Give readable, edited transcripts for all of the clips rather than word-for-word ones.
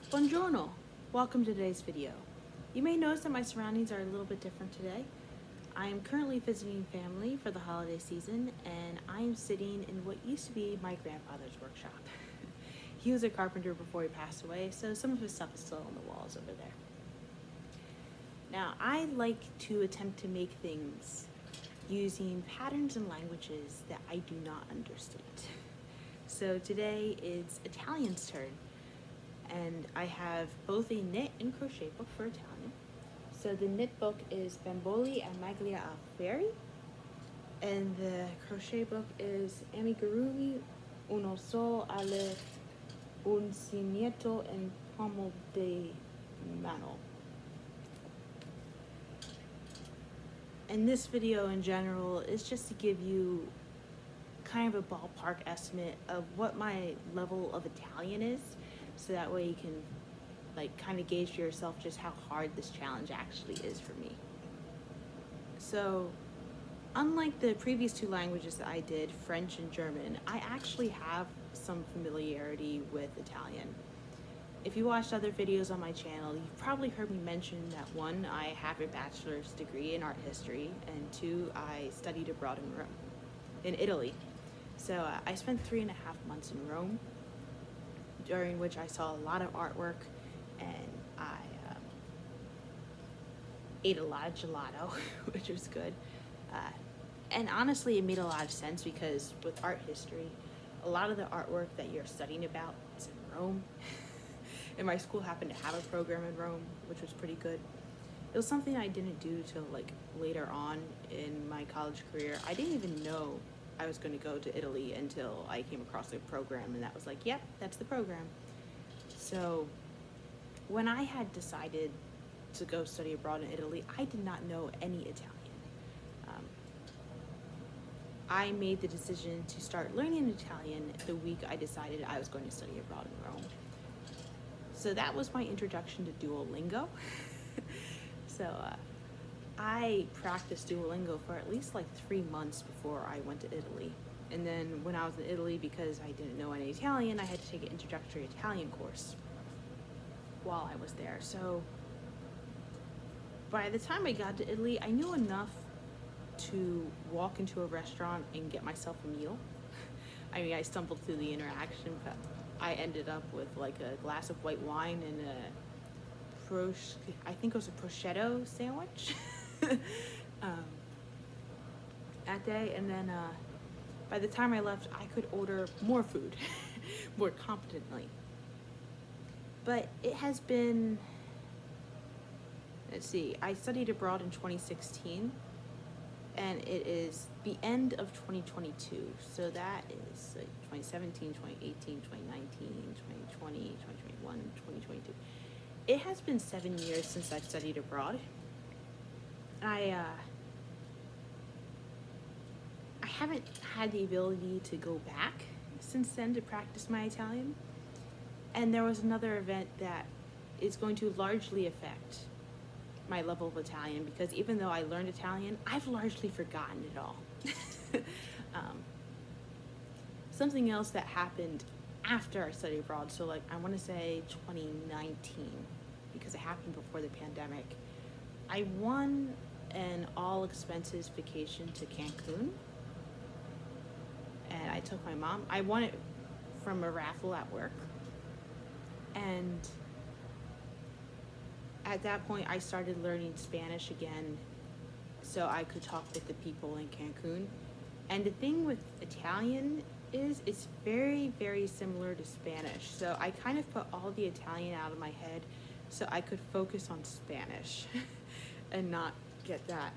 Buongiorno! Welcome to today's video. You may notice that my surroundings are a little bit different today. I am currently visiting family for the holiday season, and I am sitting in what used to be my grandfather's workshop. He was a carpenter before he passed away, so some of his stuff is still on the walls over there. Now, I like to attempt to make things using patterns and languages that I do not understand. So today it's Italian's turn. And I have both a knit and crochet book for Italian. So the knit book is Bambole and Maglia Ferri, and the crochet book is Amigurumi, uno sol alle uncinetto and Palmo de Mano. And this video in general is just to give you kind of a ballpark estimate of what my level of Italian is, so that way you can kind of gauge for yourself just how hard this challenge actually is for me. So unlike the previous two languages that I did, French and German, I actually have some familiarity with Italian. If you watched other videos on my channel, you've probably heard me mention that one, I have a bachelor's degree in art history, and two, I studied abroad in Italy. So I spent 3.5 months in Rome, during which I saw a lot of artwork, and I ate a lot of gelato, which was good. And honestly, it made a lot of sense because with art history, a lot of the artwork that you're studying about is in Rome. And my school happened to have a program in Rome, which was pretty good. It was something I didn't do till later on in my college career. I didn't even know I was going to go to Italy until I came across a program, and that was like, yep, that's the program. So when I had decided to go study abroad in Italy, I did not know any Italian. I made the decision to start learning Italian the week I decided I was going to study abroad in Rome. So that was my introduction to Duolingo. So I practiced Duolingo for at least 3 months before I went to Italy. And then when I was in Italy, because I didn't know any Italian, I had to take an introductory Italian course while I was there. So by the time I got to Italy, I knew enough to walk into a restaurant and get myself a meal. I mean, I stumbled through the interaction, but I ended up with a glass of white wine and I think it was a prosciutto sandwich that day. And then by the time I left, I could order more food more competently. But it has been, let's see, I studied abroad in 2016, and it is the end of 2022. So that is 2017, 2018, 2019, 2020, 2021, 2022. It has been 7 years since I've studied abroad. I haven't had the ability to go back since then to practice my Italian. And there was another event that is going to largely affect my level of Italian, because even though I learned Italian, I've largely forgotten it all. Something else that happened after I studied abroad, so I want to say 2019, because it happened before the pandemic, I won an all expenses vacation to Cancun, and I took my mom. I won it from a raffle at work, and at that point I started learning Spanish again so I could talk with the people in Cancun. And the thing with Italian is it's very, very similar to Spanish, so I kind of put all the Italian out of my head so I could focus on Spanish and not get that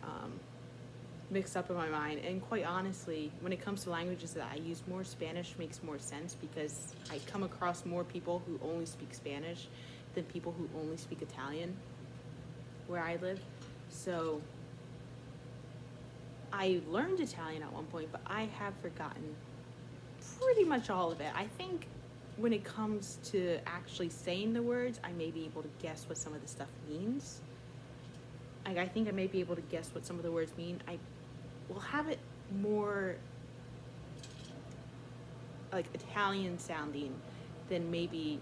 mixed up in my mind. And quite honestly, when it comes to languages that I use more, Spanish makes more sense because I come across more people who only speak Spanish than people who only speak Italian where I live. So I learned Italian at one point, but I have forgotten pretty much all of it. I think when it comes to actually saying the words, I may be able to guess what some of the stuff means. I think I may be able to guess what some of the words mean. I will have it more Italian sounding than maybe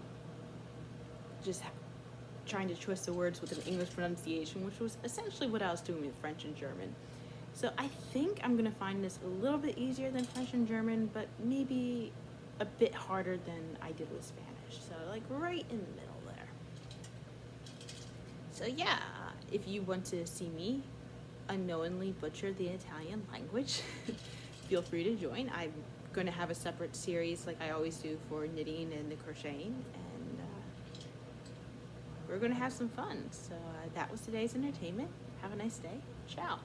just trying to twist the words with an English pronunciation, which was essentially what I was doing with French and German. So I think I'm gonna find this a little bit easier than French and German, but maybe a bit harder than I did with Spanish. So like right in the middle there. So yeah, if you want to see me unknowingly butcher the Italian language, feel free to join. I'm going to have a separate series like I always do for knitting and the crocheting, and we're going to have some fun. So that was today's entertainment. Have a nice day. Ciao.